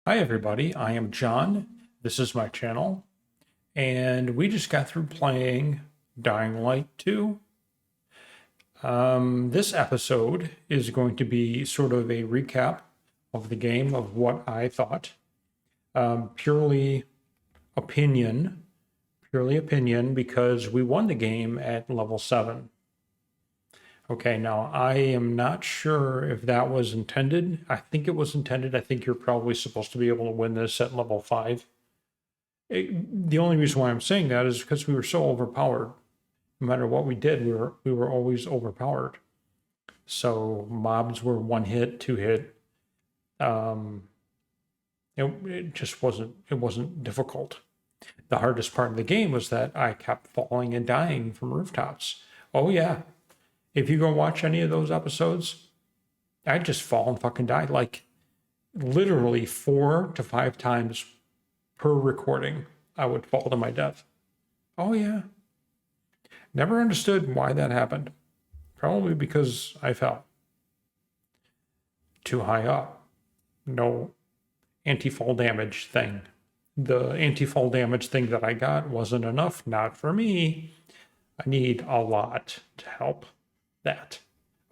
Hi everybody, I am John. This is my channel, and we just got through playing Dying Light 2. This episode is going to be sort of a recap of the game, of what I thought. Purely opinion, because we won the game at level 7. Okay, now I am not sure if that was intended. I think it was intended. I think you're probably supposed to be able to win this at level 5. The only reason why I'm saying that is because we were so overpowered. No matter what we did, we were always overpowered. So mobs were 1 hit, 2 hit. It just wasn't difficult. The hardest part of the game was that I kept falling and dying from rooftops. Oh yeah. If you go watch any of those episodes, I'd just fall and fucking die, like literally 4 to 5 times per recording. I would fall to my death. Oh yeah. Never understood why that happened. Probably because I fell too high up. No anti-fall damage thing. The anti-fall damage thing that I got wasn't enough. Not for me. I need a lot to help that.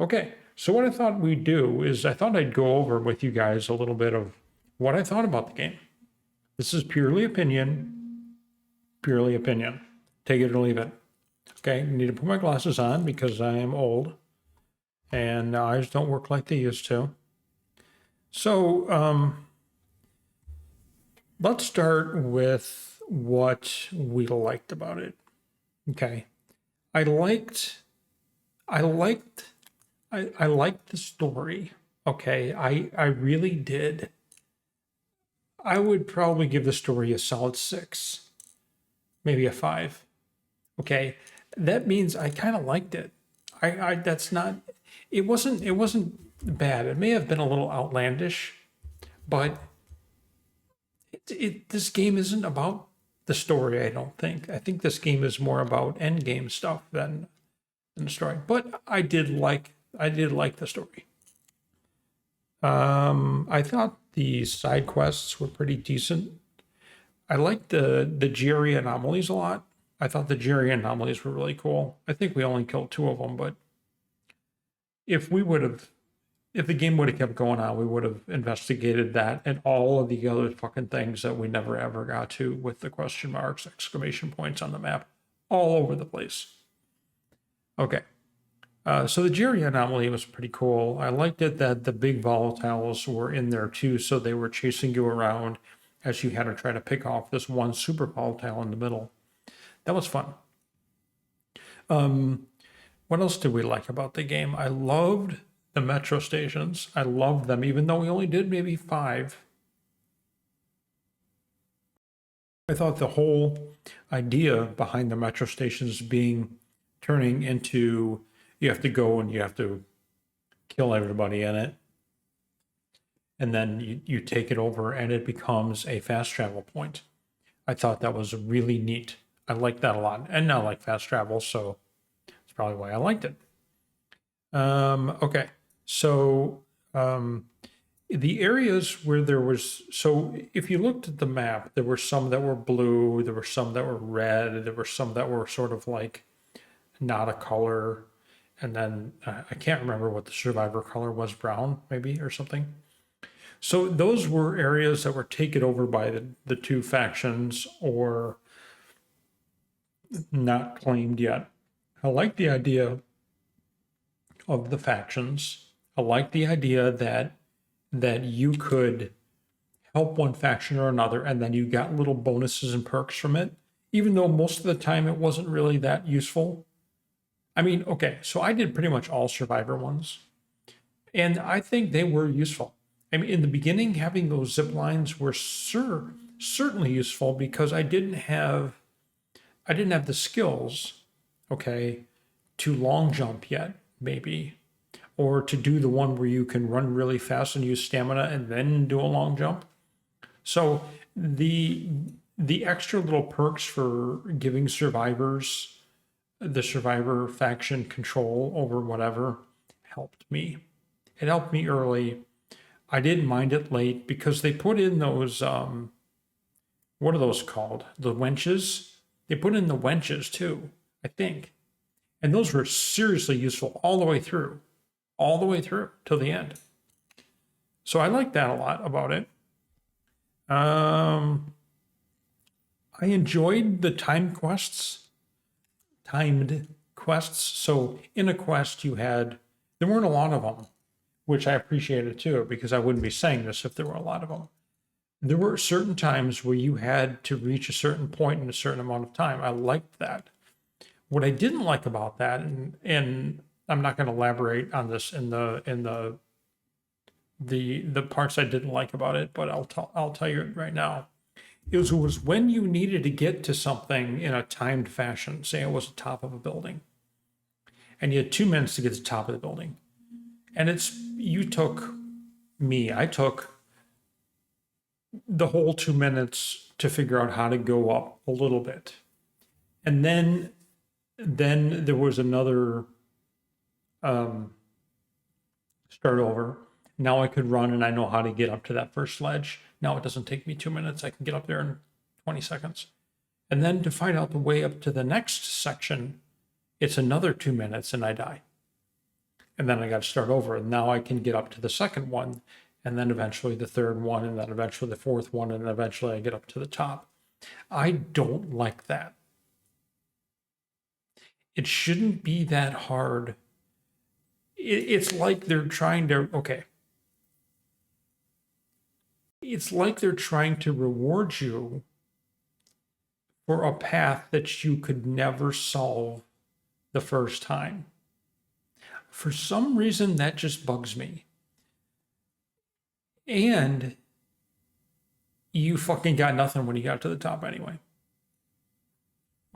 Okay, so what I thought we'd do is I thought I'd go over with you guys a little bit of what I thought about the game. This is purely opinion. Take it or leave it. Okay, I need to put my glasses on because I am old and eyes don't work like they used to. So let's start with what we liked about it. Okay, I liked the story. Okay, I really did. I would probably give the story a solid 6, maybe a 5. Okay, that means I kind of liked it. That's not. It wasn't bad. It may have been a little outlandish, but this game isn't about the story. I don't think. I think this game is more about end game stuff than in the story, but I did like the story. I thought the side quests were pretty decent. I liked the Jerry anomalies a lot. I thought the Jerry anomalies were really cool. I think we only killed 2 of them, but if the game would have kept going on, we would have investigated that and all of the other fucking things that we never ever got to, with the question marks, exclamation points on the map all over the place. Okay, so the Jerry anomaly was pretty cool. I liked it that the big volatiles were in there too, so they were chasing you around as you had to try to pick off this one super volatile in the middle. That was fun. What else did we like about the game? I loved the metro stations. I loved them, even though we only did maybe 5. I thought the whole idea behind the metro stations turning into, you have to go and you have to kill everybody in it, and then you take it over and it becomes a fast travel point. I thought that was really neat. I liked that a lot, and I like fast travel, so that's probably why I liked it. Okay, so the areas where there was, so if you looked at the map, there were some that were blue, there were some that were red, there were some that were sort of like not a color, and then I can't remember what the survivor color was, brown maybe or something. So those were areas that were taken over by the 2 factions or not claimed yet. I like the idea of the factions. I like the idea that you could help one faction or another, and then you got little bonuses and perks from it, even though most of the time it wasn't really that useful. I mean, okay, so I did pretty much all survivor ones, and I think they were useful. I mean, in the beginning, having those zip lines were certainly useful because I didn't have the skills, okay, to long jump yet, maybe, or to do the one where you can run really fast and use stamina and then do a long jump. So the extra little perks for giving survivors, the survivor faction, control over whatever helped me. It helped me early. I didn't mind it late because they put in those, what are those called? The wenches? They put in the wenches too, I think. And those were seriously useful all the way through till the end. So I like that a lot about it. I enjoyed the timed quests. So in a quest, there weren't a lot of them, which I appreciated too, because I wouldn't be saying this if there were a lot of them. There were certain times where you had to reach a certain point in a certain amount of time. I liked that. What I didn't like about that, and I'm not going to elaborate on this in the parts I didn't like about it, but I'll tell you right now. It was when you needed to get to something in a timed fashion. Say it was the top of a building, and you had 2 minutes to get to the top of the building, and I took the whole 2 minutes to figure out how to go up a little bit, and then there was another start over. Now I could run and I know how to get up to that first ledge. Now it doesn't take me 2 minutes. I can get up there in 20 seconds. And then to find out the way up to the next section, it's another 2 minutes and I die. And then I got to start over. And now I can get up to the second one, and then eventually the third one, and then eventually the fourth one, and then eventually I get up to the top. I don't like that. It shouldn't be that hard. It's like they're trying to, okay. It's like they're trying to reward you for a path that you could never solve the first time. For some reason, that just bugs me. And you fucking got nothing when you got to the top anyway.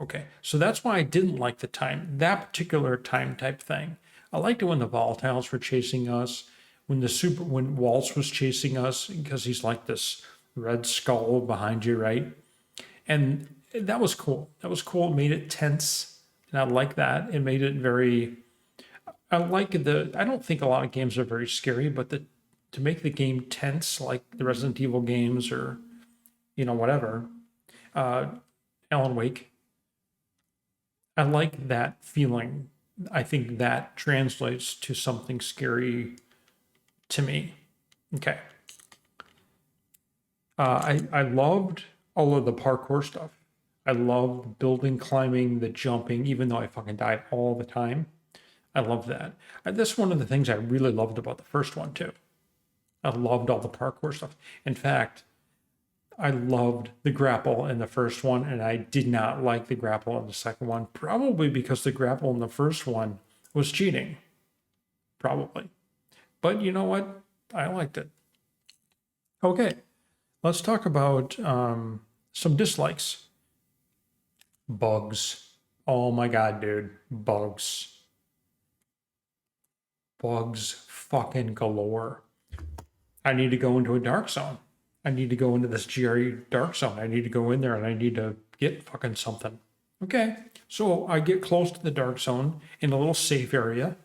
Okay, so that's why I didn't like that particular time type thing. I liked it when the volatiles were chasing us, when Waltz was chasing us, because he's like this red skull behind you, right? And that was cool. It made it tense, and I like that. It made it very. I don't think a lot of games are very scary, but to make the game tense, like the Resident Evil games or, whatever, Alan Wake. I like that feeling. I think that translates to something scary to me. Okay. I loved all of the parkour stuff. I loved building, climbing, the jumping, even though I fucking died all the time. I love that. That's one of the things I really loved about the first one too. I loved all the parkour stuff. In fact, I loved the grapple in the first one, and I did not like the grapple in the second one, probably because the grapple in the first one was cheating. Probably. But you know what? I liked it. Okay, let's talk about some dislikes. Bugs. Oh my God, dude. Bugs. Bugs fucking galore. I need to go into a dark zone. I need to go into this GRE dark zone. I need to go in there and I need to get fucking something. Okay, so I get close to the dark zone in a little safe area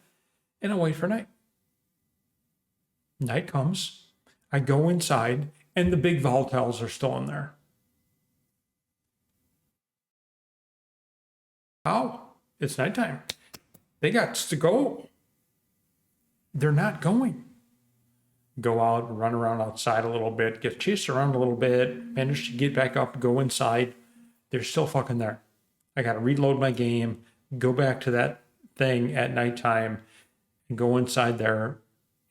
and I wait for night. Night comes, I go inside, and the big volatiles are still in there. How? It's nighttime. They got to go. They're not going. Go out, run around outside a little bit, get chased around a little bit, manage to get back up, go inside. They're still fucking there. I got to reload my game, go back to that thing at nighttime, and go inside there,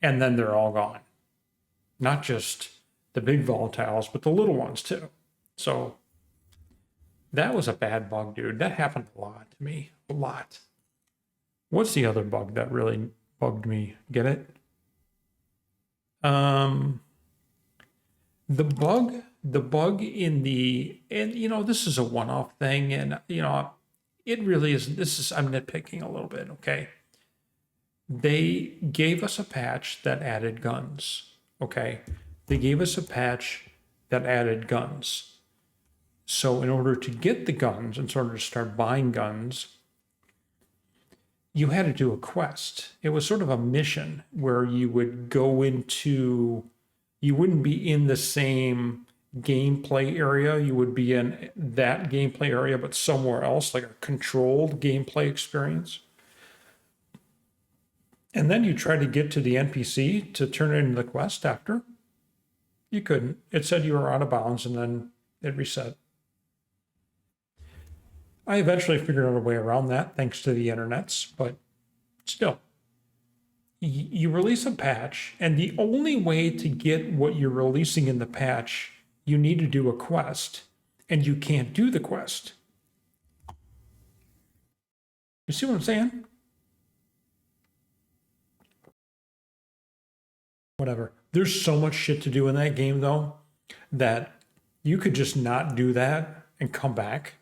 and then they're all gone. Not just the big volatiles, but the little ones too. So that was a bad bug, dude. That happened a lot to me. A lot. What's the other bug that really bugged me? Get it? The bug in the, and this is a one-off thing, and it really isn't. I'm nitpicking a little bit, okay? They gave us a patch that added guns, okay? They gave us a patch that added guns. So in order to get the guns, in order to start buying guns, you had to do a quest. It was sort of a mission where you would go into You wouldn't be in the same gameplay area. You would be in that gameplay area, but somewhere else, like a controlled gameplay experience. And then you try to get to the NPC to turn it into the quest after. You couldn't. It said you were out of bounds and then it reset. I eventually figured out a way around that thanks to the internets, but still. You release a patch, and the only way to get what you're releasing in the patch, you need to do a quest, and you can't do the quest. You see what I'm saying? Whatever. There's so much shit to do in that game, though, that you could just not do that and come back.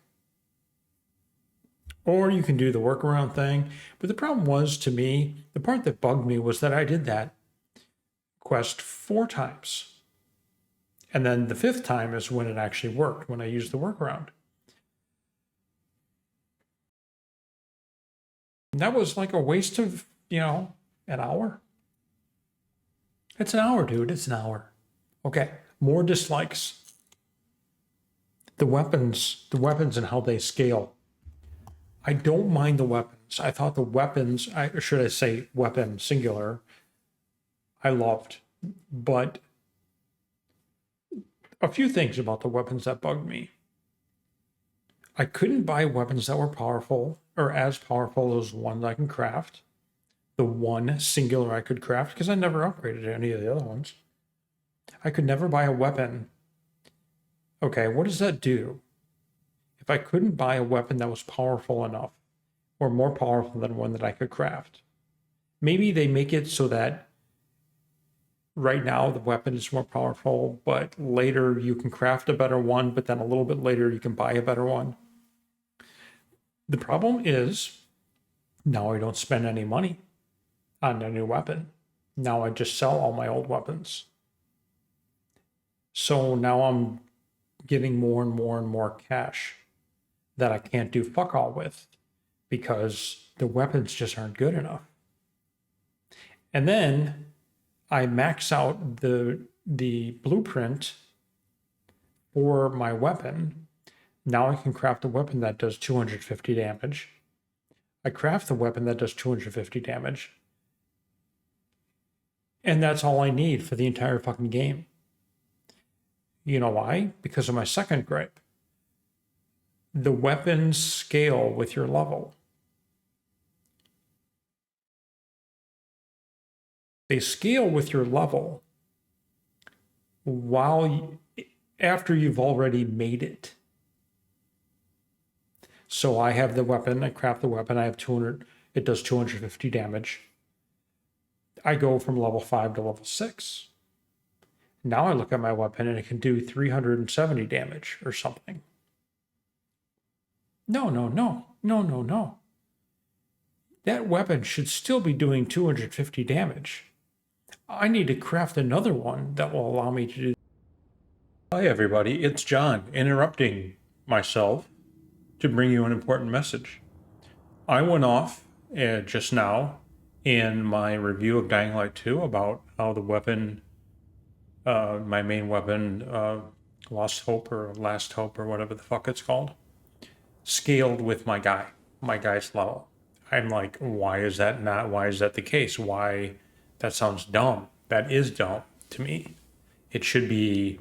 Or you can do the workaround thing. But the problem was, to me, the part that bugged me was that I did that quest 4 times. And then the 5th time is when it actually worked, when I used the workaround. And that was like a waste of, an hour. It's an hour, dude. It's an hour. Okay, more dislikes. The weapons and how they scale. I don't mind the weapons. I thought the weapons, should I say weapon singular, I loved. But a few things about the weapons that bugged me. I couldn't buy weapons that were powerful or as powerful as ones I can craft. The one singular I could craft, because I never upgraded any of the other ones. I could never buy a weapon. Okay, what does that do? If I couldn't buy a weapon that was powerful enough, or more powerful than one that I could craft, maybe they make it so that right now the weapon is more powerful, but later you can craft a better one, but then a little bit later you can buy a better one. The problem is, now I don't spend any money on a new weapon. Now I just sell all my old weapons. So now I'm getting more and more and more cash that I can't do fuck all with because the weapons just aren't good enough. And then I max out the blueprint for my weapon. Now I can craft a weapon that does 250 damage. I craft the weapon that does 250 damage. And that's all I need for the entire fucking game. You know why? Because of my second gripe. The weapons scale with your level. They scale with your level after you've already made it. So I have the weapon, I craft the weapon, I have 200, it does 250 damage. I go from level 5 to level 6. Now I look at my weapon and it can do 370 damage or something. No. That weapon should still be doing 250 damage. I need to craft another one that will allow me to do. Hi everybody, it's John interrupting myself to bring you an important message. I went off just now in my review of Dying Light 2 about how the weapon, my main weapon, Lost Hope or Last Hope or whatever the fuck it's called, scaled with my guy's level. I'm like, why is that the case? Why? That sounds dumb. That is dumb to me. It should be,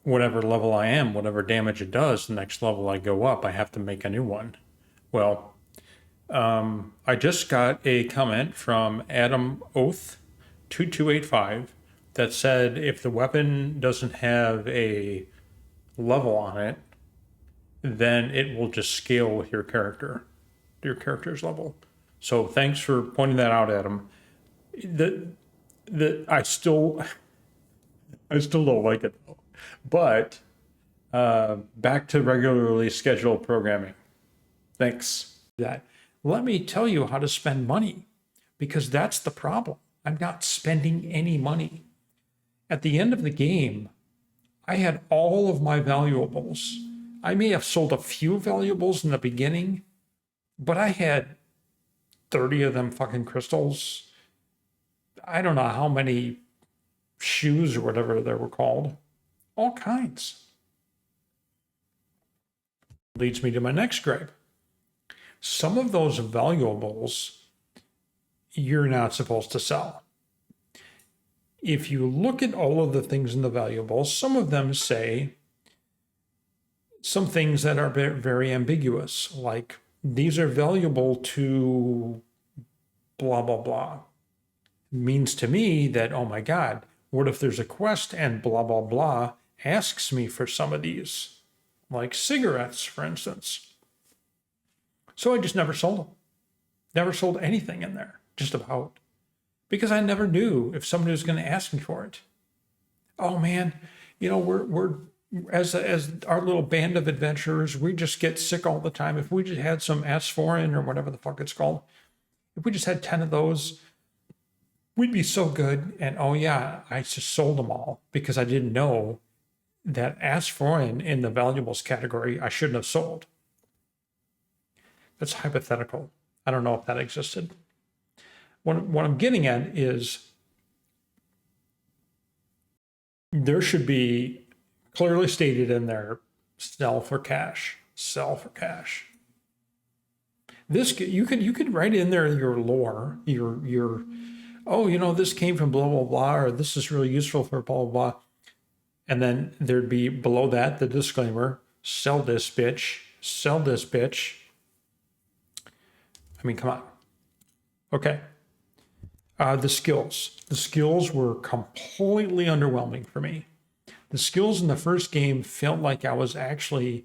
whatever level I am, whatever damage it does, the next level I go up, I have to make a new one. Well, I just got a comment from Adam Oath 2285 that said if the weapon doesn't have a level on it, then it will just scale with your character's level. So thanks for pointing that out, Adam. I still don't like it though. But back to regularly scheduled programming. Thanks. Let me tell you how to spend money, because that's the problem. I'm not spending any money. At the end of the game, I had all of my valuables. I may have sold a few valuables in the beginning, but I had 30 of them fucking crystals. I don't know how many shoes or whatever they were called, all kinds. Leads me to my next gripe. Some of those valuables you're not supposed to sell. If you look at all of the things in the valuables, some of them say some things that are very ambiguous, like these are valuable to blah, blah, blah. It means to me that, oh my God, what if there's a quest and blah, blah, blah asks me for some of these, like cigarettes, for instance. So I just never sold them. Never sold anything in there, just about. Because I never knew if somebody was going to ask me for it. Oh man, we're as our little band of adventurers, we just get sick all the time. If we just had some aspirin or whatever the fuck it's called, if we just had 10 of those, we'd be so good. And oh yeah, I just sold them all because I didn't know that aspirin in the valuables category I shouldn't have sold. That's hypothetical. I don't know if that existed. What I'm getting at is there should be clearly stated in there, sell for cash, sell for cash. This you could write in there your lore, your this came from blah blah blah, or this is really useful for blah blah blah, and then there'd be below that the disclaimer: sell this bitch, sell this bitch. I mean, come on. Okay. The skills were completely underwhelming for me. The skills in the first game felt like I was actually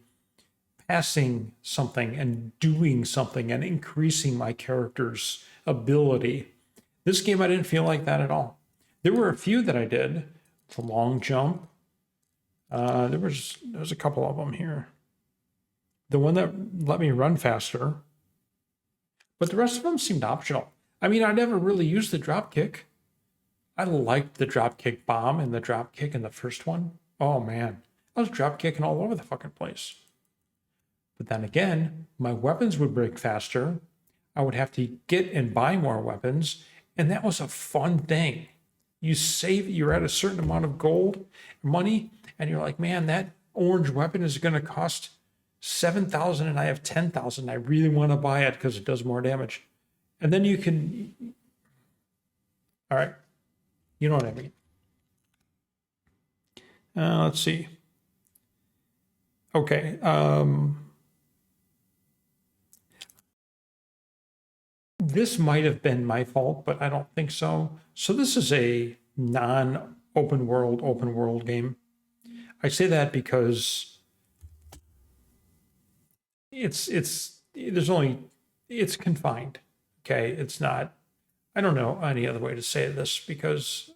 passing something and doing something and increasing my character's ability. This game, I didn't feel like that at all. There were a few that I did. The long jump. There's a couple of them here. The one that let me run faster. But the rest of them seemed optional. I mean, I never really used the drop kick. I liked the drop kick bomb and the drop kick in the first one. Oh man, I was drop kicking all over the fucking place. But then again, my weapons would break faster. I would have to get and buy more weapons. And that was a fun thing. You're at a certain amount of gold, money, and you're like, man, that orange weapon is going to cost 7,000 and I have 10,000. I really want to buy it because it does more damage. And then you can, all right, you know what I mean. Let's see. Okay. This might have been my fault, but I don't think so. So this is a non-open world game. I say that because it's confined. Okay, it's not, I don't know any other way to say this because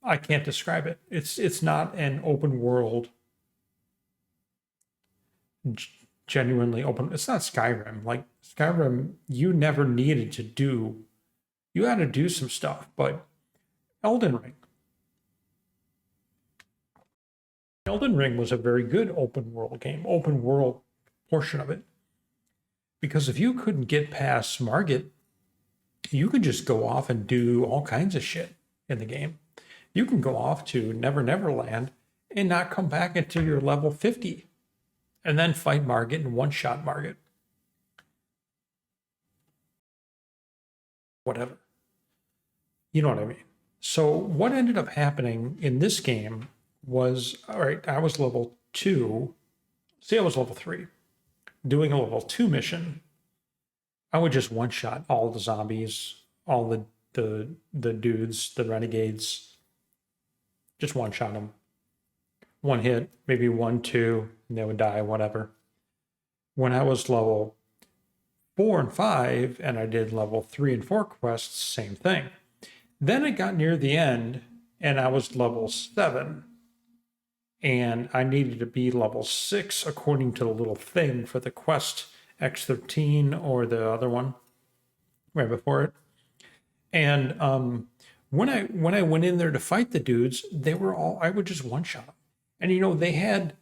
I can't describe it. It's not an open world, genuinely open. It's not Skyrim. Like Skyrim, you never needed to do, you had to do some stuff, but Elden Ring was a very good open world game, open world portion of it. Because if you couldn't get past Margit, you could just go off and do all kinds of shit in the game. You can go off to Never Never Land and not come back until you're level 50 and then fight Margit and one-shot Margit. Whatever. You know what I mean? So what ended up happening in this game was, all right, I was level 2. See, I was level 3. Doing a level 2 mission, I would just one-shot all the zombies, all the dudes, the renegades. Just one-shot them. One hit, maybe 1, 2, and they would die, whatever. When I was level 4 and 5, and I did level 3 and 4 quests, same thing. Then it got near the end, and I was level 7. And I needed to be level 6 according to the little thing for the quest X13 or the other one right before it. And when I went in there to fight the dudes, I would just one-shot them. And they had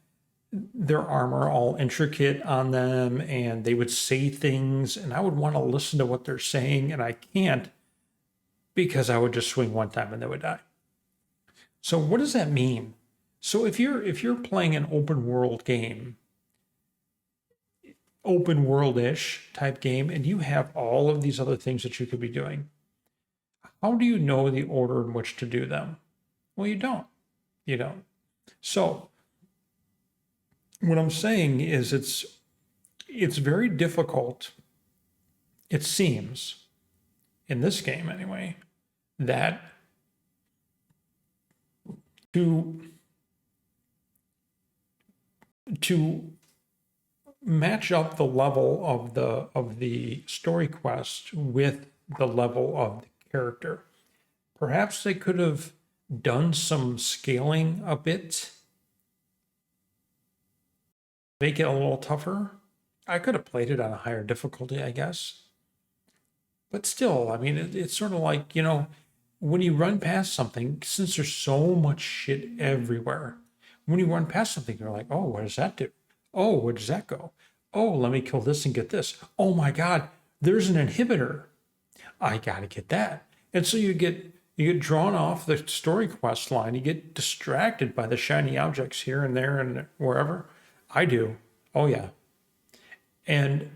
their armor all intricate on them, and they would say things, and I would want to listen to what they're saying, and I can't because I would just swing one time and they would die. So what does that mean? So if you're playing an open world game, open world-ish type game, and you have all of these other things that you could be doing, how do you know the order in which to do them? Well, you don't. You don't. So what I'm saying is it's very difficult, it seems, in this game anyway, that to match up the level of the story quest with the level of the character. Perhaps they could have done some scaling a bit, make it a little tougher. I could have played it on a higher difficulty, I guess. But still, I mean, it's sort of like, when you run past something, since there's so much shit everywhere, when you run past something, you're like, oh, what does that do? Oh, where does that go? Oh, let me kill this and get this. Oh my God, there's an inhibitor. I gotta get that. And so you get drawn off the story quest line. You get distracted by the shiny objects here and there and wherever. I do. Oh yeah. And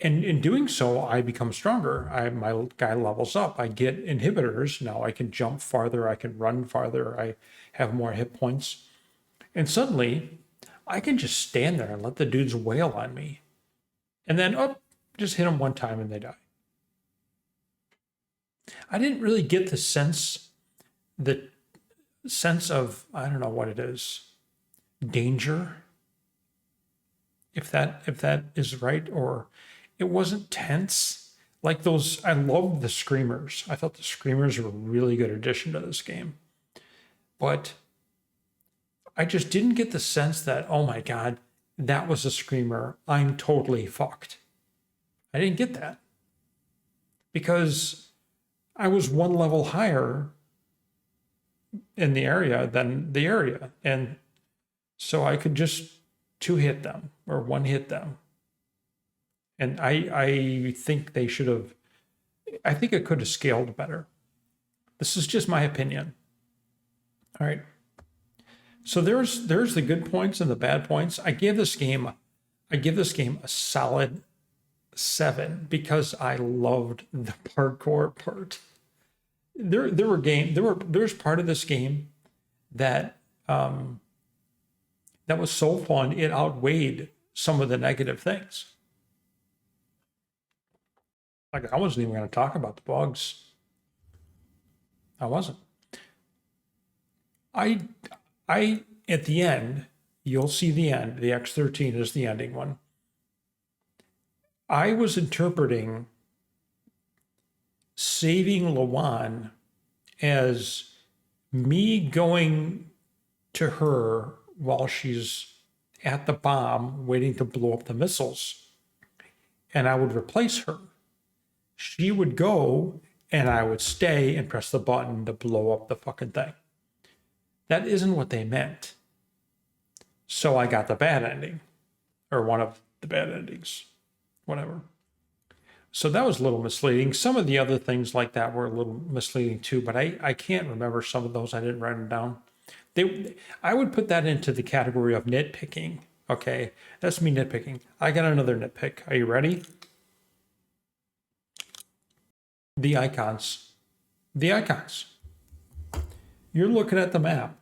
in doing so, I become stronger. My guy levels up. I get inhibitors. Now I can jump farther. I can run farther. I have more hit points. And suddenly, I can just stand there and let the dudes wail on me. And then, just hit them one time and they die. I didn't really get the sense of, I don't know what it is, danger. If that is right, or it wasn't tense. Like those, I loved the screamers. I thought the screamers were a really good addition to this game. But I just didn't get the sense that, oh my God, that was a screamer. I'm totally fucked. I didn't get that. Because I was one level higher in the area than the area. And so I could just two hit them or one hit them. And I think they should have, I think it could have scaled better. This is just my opinion. All right. So there's the good points and the bad points. I give this game a solid 7 because I loved the parkour part. There's part of this game that that was so fun it outweighed some of the negative things. Like I wasn't even going to talk about the bugs. I wasn't. I at the end, you'll see the end. The X13 is the ending one. I was interpreting saving Lawan as me going to her while she's at the bomb waiting to blow up the missiles. And I would replace her. She would go and I would stay and press the button to blow up the fucking thing. That isn't what they meant. So I got the bad ending, or one of the bad endings, whatever. So that was a little misleading. Some of the other things like that were a little misleading too, but I can't remember some of those. I didn't write them down. I would put that into the category of nitpicking. Okay, that's me nitpicking. I got another nitpick. Are you ready? The icons. The icons. You're looking at the map,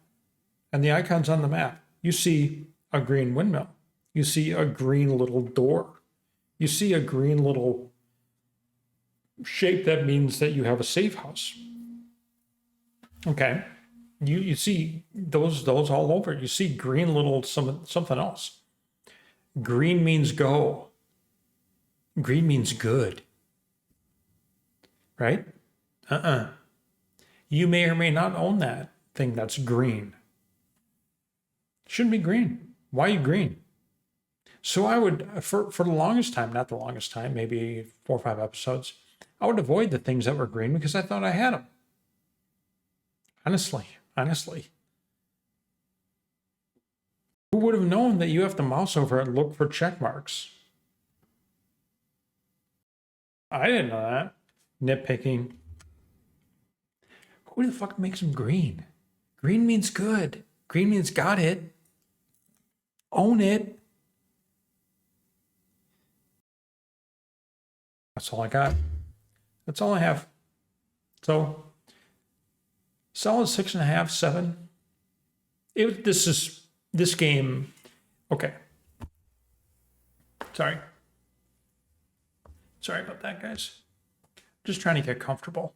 and the icons on the map. You see a green windmill. You see a green little door. You see a green little shape that means that you have a safe house. Okay. You see those all over. You see green little something else. Green means go. Green means good. Right? You may or may not own that thing that's green. Shouldn't be green. Why are you green? So I would, for the longest time, not the longest time, maybe 4 or 5 episodes, I would avoid the things that were green because I thought I had them. Honestly. Who would have known that you have to mouse over and look for check marks? I didn't know that. Nitpicking. Who the fuck makes them green? Green means good. Green means got it. Own it. That's all I got. That's all I have. So solid 6.5, 7. This game. Okay. Sorry about that, guys. Just trying to get comfortable.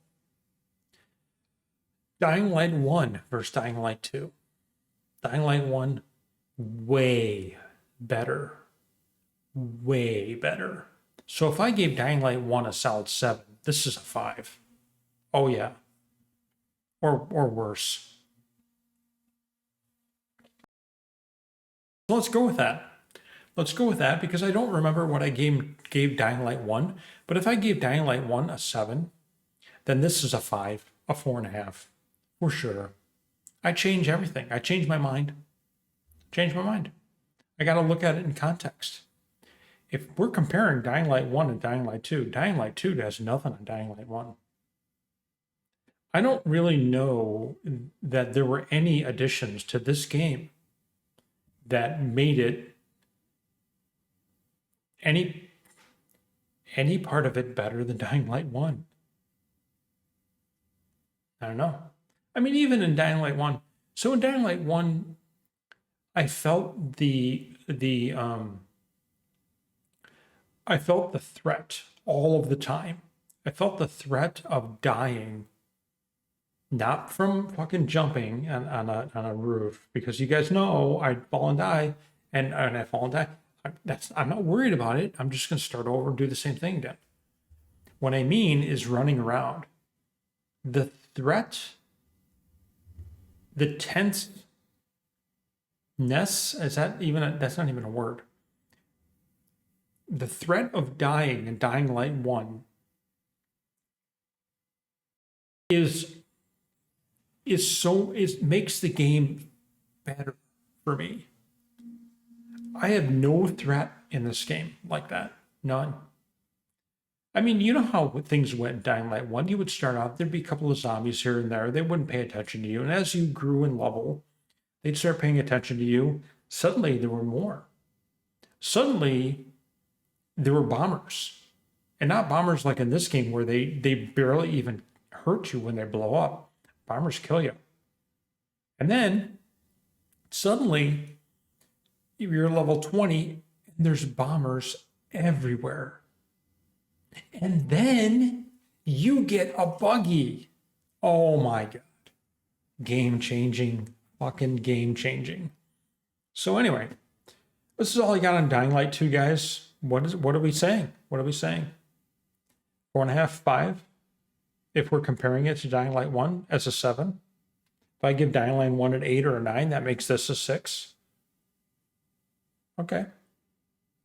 Dying Light 1 versus Dying Light 2. Dying Light 1, way better. Way better. So if I gave Dying Light 1 a solid 7, this is a 5. Oh yeah. Or worse. So let's go with that. Let's go with that because I don't remember what I gave Dying Light 1. But if I gave Dying Light 1 a 7, then this is a 5, a 4.5. For sure. I change everything. I change my mind. I got to look at it in context. If we're comparing Dying Light 1 and Dying Light 2, Dying Light 2 has nothing on Dying Light 1. I don't really know that there were any additions to this game that made it any part of it better than Dying Light 1. I don't know. I mean, even in Dying Light 1. So in Dying Light 1, I felt the threat all of the time. I felt the threat of dying, not from fucking jumping on a roof, because you guys know I'd fall and die, and I fall and die. I'm not worried about it. I'm just going to start over and do the same thing again. What I mean is running around. The threat, the tenseness, that's not even a word. The threat of dying in Dying Light 1 makes the game better for me. I have no threat in this game like that. None. I mean, you know how things went in Dying Light 1. You would start out, there'd be a couple of zombies here and there. They wouldn't pay attention to you. And as you grew in level, they'd start paying attention to you. Suddenly, there were more. Suddenly, there were bombers. And not bombers like in this game where they barely even hurt you when they blow up. Bombers kill you. And then, suddenly, you're level 20, and there's bombers everywhere. And then you get a buggy. Oh my God. Game changing. Fucking game changing. So anyway, this is all I got on Dying Light 2, guys. What are we saying? 4.5, 5? If we're comparing it to Dying Light 1 as a 7. If I give Dying Light 1 an 8 or a 9, that makes this a 6. Okay.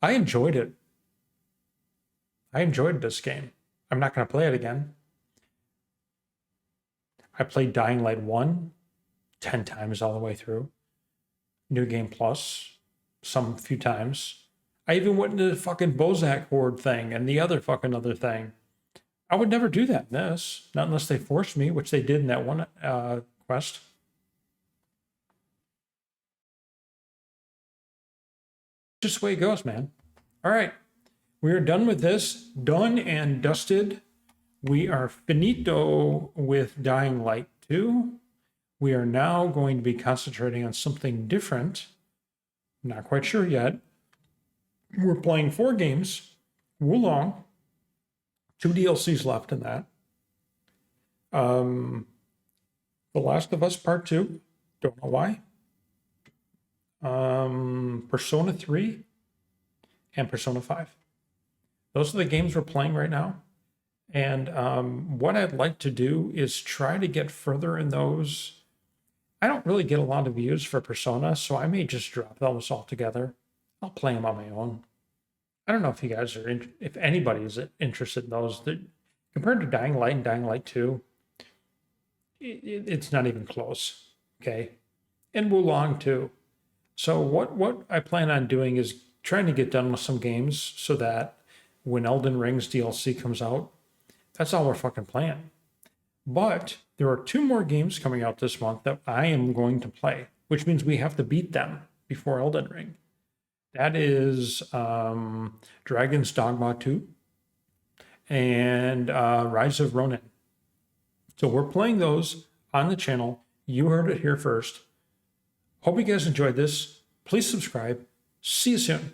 I enjoyed it. I enjoyed this game. I'm not going to play it again. I played Dying Light 1 10 times all the way through. New Game Plus, some few times. I even went into the fucking Bozak Horde thing and the other thing. I would never do that in this, not unless they forced me, which they did in that one quest. Just the way it goes, man. All right. We are done with this. Done and dusted. We are finito with Dying Light 2. We are now going to be concentrating on something different. Not quite sure yet. We're playing 4 games. Wulong. 2 DLCs left in that. The Last of Us Part 2. Don't know why. Persona 3 and Persona 5. Those are the games we're playing right now. And what I'd like to do is try to get further in those. I don't really get a lot of views for Persona, so I may just drop those altogether. I'll play them on my own. I don't know if you guys are, if anybody is interested in those. Compared to Dying Light and Dying Light 2, it's not even close. Okay, and Wulong too. So what I plan on doing is trying to get done with some games so that when Elden Ring's DLC comes out, that's all we're fucking playing. But there are 2 more games coming out this month that I am going to play, which means we have to beat them before Elden Ring. That is Dragon's Dogma 2 and Rise of Ronin. So we're playing those on the channel. You heard it here first. Hope you guys enjoyed this. Please subscribe. See you soon.